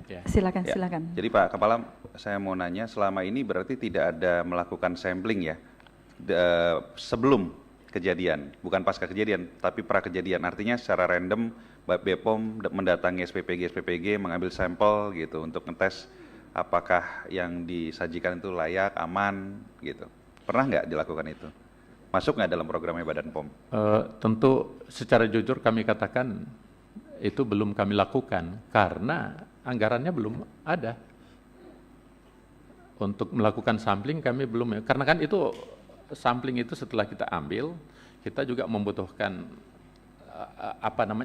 Ya. Silakan, Ya. silakan. Jadi Pak Kepala, saya mau nanya, selama ini berarti tidak ada melakukan sampling ya sebelum kejadian, bukan pasca kejadian, tapi pra kejadian. Artinya secara random BPOM mendatangi SPPG mengambil sampel gitu untuk ngetes apakah yang disajikan itu layak, aman gitu. Pernah nggak dilakukan itu? Masuk nggak dalam programnya Badan POM? Tentu secara jujur kami katakan itu belum kami lakukan karena anggarannya belum ada. Untuk melakukan sampling kami belum, karena kan itu sampling itu setelah kita ambil, kita juga membutuhkan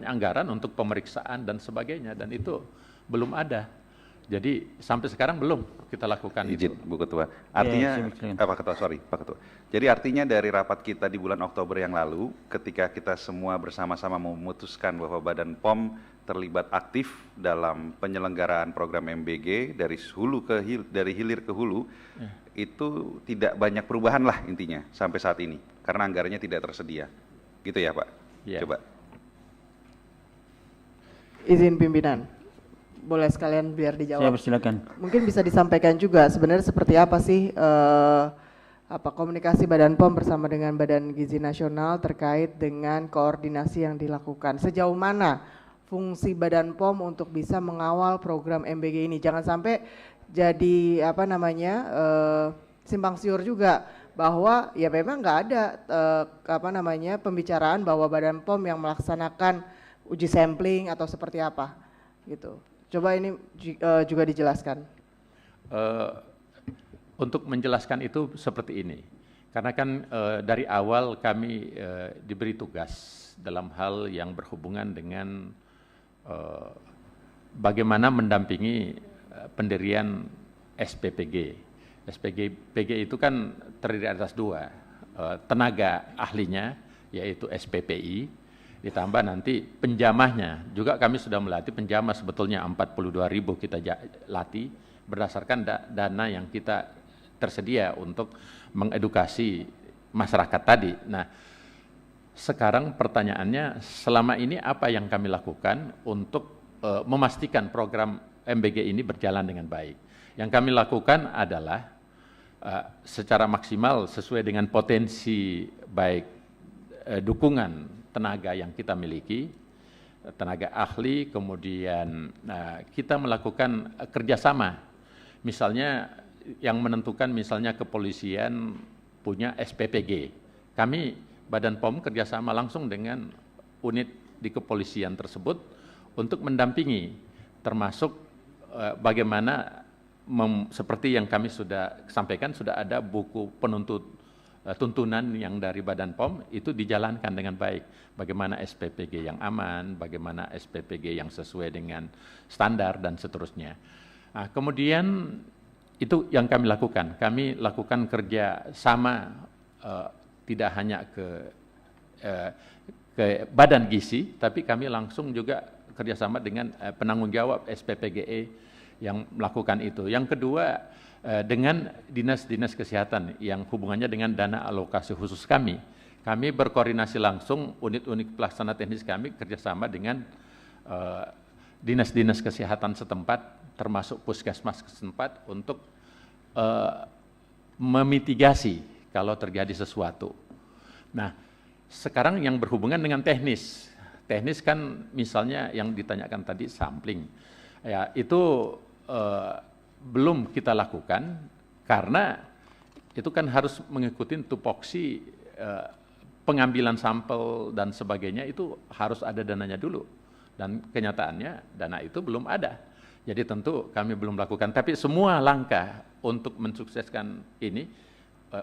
anggaran untuk pemeriksaan dan sebagainya, dan itu belum ada. Jadi sampai sekarang belum kita lakukan Izin, itu. Bu Ketua. Artinya, Pak Ketua, sorry, Pak Ketua. Jadi artinya dari rapat kita di bulan Oktober yang lalu, ketika kita semua bersama-sama memutuskan bahwa Badan POM terlibat aktif dalam penyelenggaraan program MBG dari hilir ke hulu, itu tidak banyak perubahan lah intinya sampai saat ini, karena anggarannya tidak tersedia. Gitu ya Pak? Ya. Coba. Izin pimpinan. Boleh sekalian biar dijawab. Saya persilakan. Mungkin bisa disampaikan juga sebenarnya seperti apa sih komunikasi Badan POM bersama dengan Badan Gizi Nasional terkait dengan koordinasi yang dilakukan. Sejauh mana fungsi Badan POM untuk bisa mengawal program MBG ini? Jangan sampai jadi simpang siur juga bahwa ya memang nggak ada pembicaraan bahwa Badan POM yang melaksanakan uji sampling atau seperti apa gitu. Coba ini juga dijelaskan. Untuk menjelaskan itu seperti ini, karena kan dari awal kami diberi tugas dalam hal yang berhubungan dengan bagaimana mendampingi pendirian SPPG. SPPG itu kan terdiri atas dua, tenaga ahlinya yaitu SPPI, ditambah nanti penjamahnya. Juga kami sudah melatih penjamah, sebetulnya 42.000 kita latih berdasarkan dana yang kita tersedia untuk mengedukasi masyarakat tadi. Nah, sekarang pertanyaannya, selama ini apa yang kami lakukan untuk memastikan program MBG ini berjalan dengan baik? Yang kami lakukan adalah secara maksimal sesuai dengan potensi baik dukungan tenaga yang kita miliki, tenaga ahli, kemudian kita melakukan kerjasama. Misalnya yang menentukan misalnya kepolisian punya SPPG. Kami Badan POM kerjasama langsung dengan unit di kepolisian tersebut untuk mendampingi, termasuk bagaimana seperti yang kami sudah sampaikan, sudah ada buku tuntunan yang dari Badan POM itu dijalankan dengan baik. Bagaimana SPPG yang aman, bagaimana SPPG yang sesuai dengan standar dan seterusnya. Nah, kemudian itu yang kami lakukan. Kami lakukan kerja sama tidak hanya ke Badan Gizi, tapi kami langsung juga kerjasama dengan penanggung jawab SPPGE yang melakukan itu. Yang kedua, dengan dinas-dinas kesehatan yang hubungannya dengan dana alokasi khusus kami. Kami berkoordinasi langsung, unit-unit pelaksana teknis kami kerjasama dengan dinas-dinas kesehatan setempat, termasuk puskesmas setempat untuk memitigasi kalau terjadi sesuatu. Nah, sekarang yang berhubungan dengan teknis. Teknis kan misalnya yang ditanyakan tadi sampling. Ya, itu belum kita lakukan karena itu kan harus mengikuti tupoksi pengambilan sampel dan sebagainya, itu harus ada dananya dulu, dan kenyataannya dana itu belum ada. Jadi tentu kami belum lakukan, tapi semua langkah untuk mensukseskan ini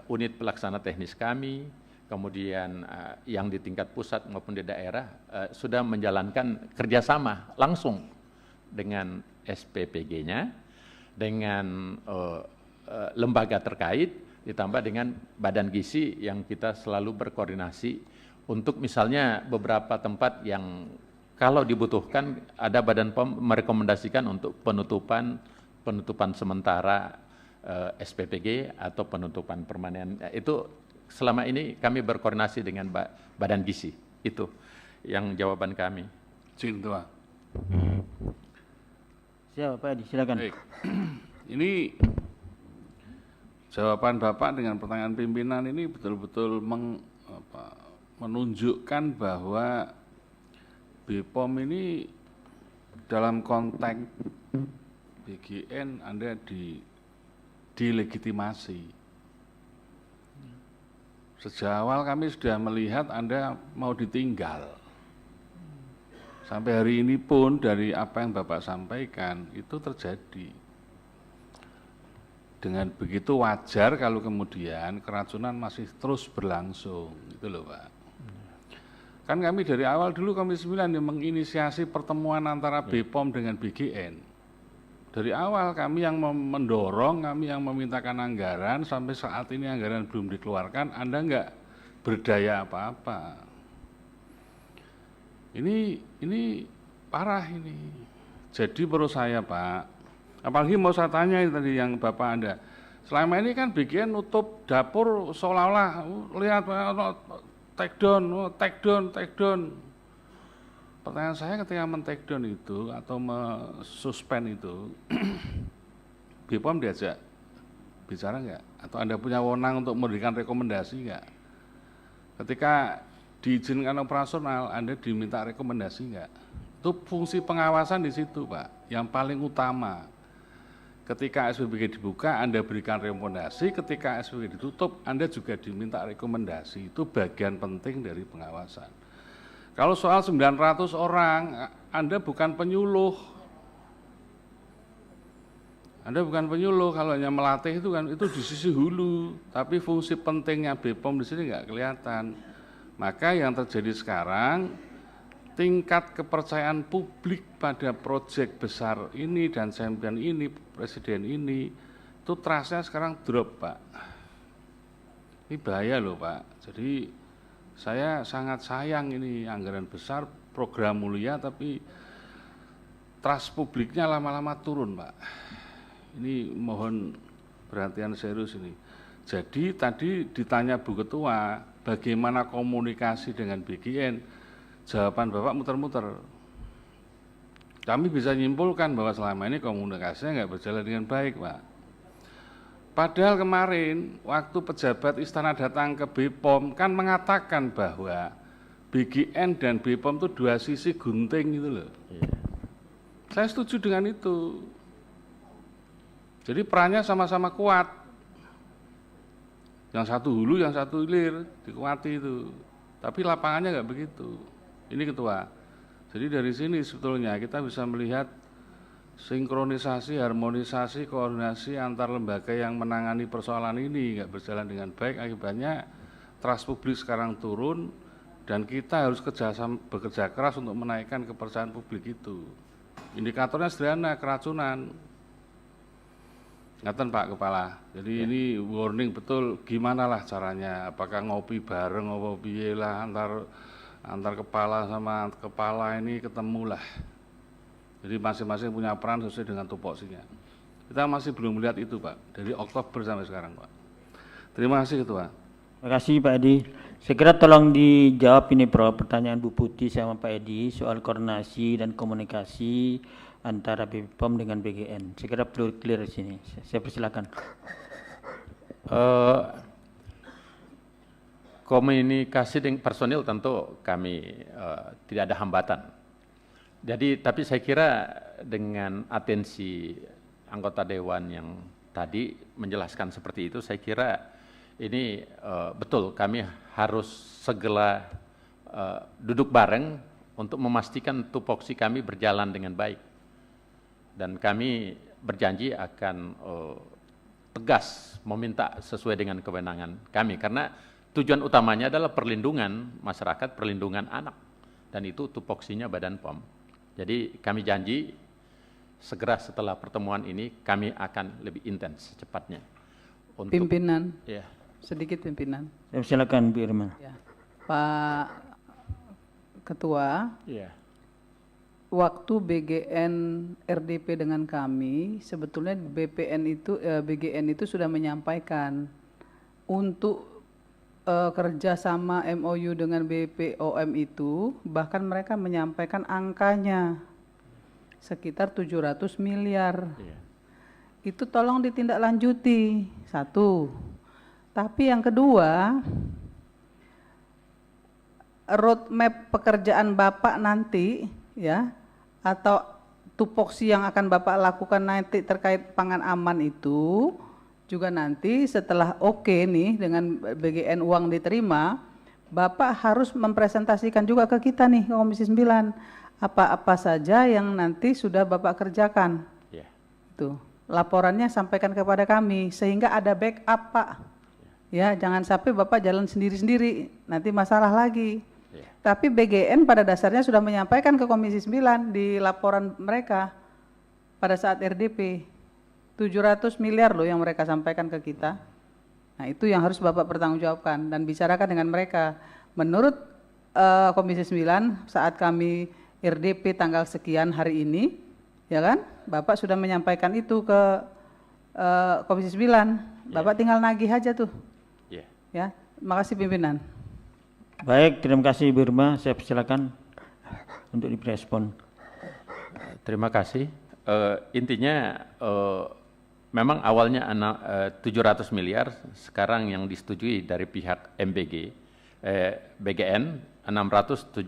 unit pelaksana teknis kami, kemudian yang di tingkat pusat maupun di daerah sudah menjalankan kerjasama langsung dengan SPPG-nya, dengan lembaga terkait, ditambah dengan Badan Gizi yang kita selalu berkoordinasi untuk misalnya beberapa tempat yang kalau dibutuhkan ada Badan POM merekomendasikan untuk penutupan sementara SPPG atau penutupan permanen. Itu selama ini kami berkoordinasi dengan Badan Gizi. Itu yang jawaban kami. Saya saja, Pak Edi, silakan. Baik. Ini jawaban Bapak dengan pertanyaan pimpinan ini betul-betul menunjukkan bahwa BPOM ini dalam konteks BGN Anda dilegitimasi. Sejak awal kami sudah melihat Anda mau ditinggal. Sampai hari ini pun dari apa yang Bapak sampaikan itu terjadi. Dengan begitu wajar kalau kemudian keracunan masih terus berlangsung, itu loh Pak. Kan kami dari awal dulu Komisi 9 yang menginisiasi pertemuan antara BPOM dengan BGN. Dari awal kami yang mendorong, kami yang memintakan anggaran, sampai saat ini anggaran belum dikeluarkan, Anda enggak berdaya apa-apa. Ini parah ini. Jadi menurut saya Pak, apalagi mau saya tanya tadi yang Bapak Anda, selama ini kan BGN nutup dapur seolah-olah lihat take down. Pertanyaan saya ketika men-take down itu atau suspend itu, BPOM diajak bicara enggak? Atau Anda punya wewenang untuk memberikan rekomendasi enggak? Ketika diizinkan operasional, Anda diminta rekomendasi enggak? Itu fungsi pengawasan di situ Pak, yang paling utama. Ketika SPBG dibuka, Anda berikan rekomendasi, ketika SPBG ditutup, Anda juga diminta rekomendasi. Itu bagian penting dari pengawasan. Kalau soal 900 orang, Anda bukan penyuluh. Anda bukan penyuluh, kalau hanya melatih itu kan itu di sisi hulu, tapi fungsi pentingnya BPOM di sini nggak kelihatan. Maka yang terjadi sekarang, tingkat kepercayaan publik pada proyek besar ini dan champion ini, presiden ini, itu trust-nya sekarang drop Pak. Ini bahaya loh Pak. Jadi saya sangat sayang ini anggaran besar, program mulia, tapi trust publiknya lama-lama turun Pak. Ini mohon perhatian serius ini. Jadi tadi ditanya Bu Ketua, bagaimana komunikasi dengan BGN? Jawaban Bapak muter-muter. Kami bisa nyimpulkan bahwa selama ini komunikasinya nggak berjalan dengan baik Pak. Padahal kemarin waktu pejabat istana datang ke BPOM kan mengatakan bahwa BGN dan BPOM itu dua sisi gunting gitu loh. Saya setuju dengan itu. Jadi perannya sama-sama kuat. Yang satu hulu, yang satu hilir, dikuati itu. Tapi lapangannya nggak begitu. Ini Ketua. Jadi dari sini sebetulnya kita bisa melihat sinkronisasi, harmonisasi, koordinasi antar lembaga yang menangani persoalan ini nggak berjalan dengan baik, akibatnya trust publik sekarang turun dan kita harus bekerja keras untuk menaikkan kepercayaan publik itu. Indikatornya sederhana, keracunan. Ngaten Pak Kepala, jadi ini warning betul gimana lah caranya, apakah ngopi bareng, ngopi lah antar kepala sama kepala ini ketemulah. Jadi masing-masing punya peran sesuai dengan tupoksinya. Kita masih belum melihat itu Pak, dari Oktober sampai sekarang Pak. Terima kasih Ketua. Terima kasih Pak Edi. Saya kira tolong dijawab ini pertanyaan Bu Putih sama Pak Edi soal koordinasi dan komunikasi antara BPOM dengan BGN. Saya kira perlu clear di sini. Saya persilakan. Komunikasi dengan personil tentu kami tidak ada hambatan. Jadi, tapi saya kira dengan atensi anggota Dewan yang tadi menjelaskan seperti itu, saya kira ini betul kami harus segera duduk bareng untuk memastikan tupoksi kami berjalan dengan baik. Dan kami berjanji akan tegas meminta sesuai dengan kewenangan kami, karena tujuan utamanya adalah perlindungan masyarakat, perlindungan anak, dan itu tupoksinya Badan POM. Jadi kami janji segera setelah pertemuan ini kami akan lebih intens secepatnya. Untuk, pimpinan, ya. Sedikit pimpinan. Silakan Bu Irma. Ya. Pak Ketua, Ya. waktu BGN RDP dengan kami, sebetulnya BGN itu sudah menyampaikan untuk kerjasama MOU dengan BPOM itu, bahkan mereka menyampaikan angkanya. sekitar 700 miliar. Iya. Itu tolong ditindaklanjuti, satu. Tapi yang kedua, roadmap pekerjaan Bapak nanti ya, atau tupoksi yang akan Bapak lakukan nanti terkait pangan aman itu, juga nanti setelah oke nih dengan BGN uang diterima, Bapak harus mempresentasikan juga ke kita nih, ke Komisi 9, apa-apa saja yang nanti sudah Bapak kerjakan. Iya. Itu, laporannya sampaikan kepada kami, sehingga ada backup Pak. Ya, jangan sampai Bapak jalan sendiri-sendiri, nanti masalah lagi. Iya. Tapi BGN pada dasarnya sudah menyampaikan ke Komisi 9 di laporan mereka pada saat RDP. 700 miliar loh yang mereka sampaikan ke kita. Nah, itu yang harus Bapak pertanggungjawabkan dan bicarakan dengan mereka. Menurut Komisi 9 saat kami RDP tanggal sekian hari ini, ya kan? Bapak sudah menyampaikan itu ke Komisi 9. Bapak tinggal nagih aja tuh. Iya. Ya, makasih pimpinan. Baik, terima kasih Ibu Irma. Saya persilakan untuk direspon. Terima kasih. Intinya memang awalnya 700 miliar, sekarang yang disetujui dari pihak BGN 675,3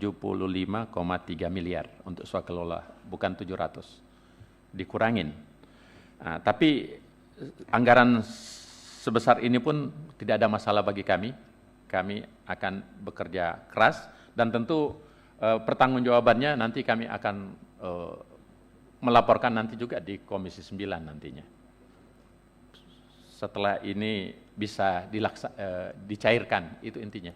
miliar untuk swakelola, bukan 700, dikurangin. Nah, tapi anggaran sebesar ini pun tidak ada masalah bagi kami. Kami akan bekerja keras dan tentu pertanggungjawabannya nanti kami akan melaporkan nanti juga di Komisi 9 nantinya. Setelah ini bisa dicairkan, itu intinya.